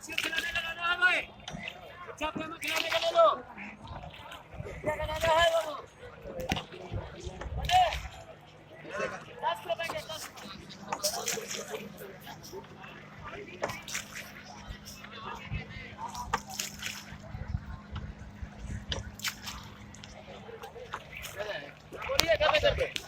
खिलाने का लाना है भाई, अच्छा प्रेम खिलाने का ले लो, क्या कराना है बाबू, अरे 10 रुपए के 10 बोलिए क्या करते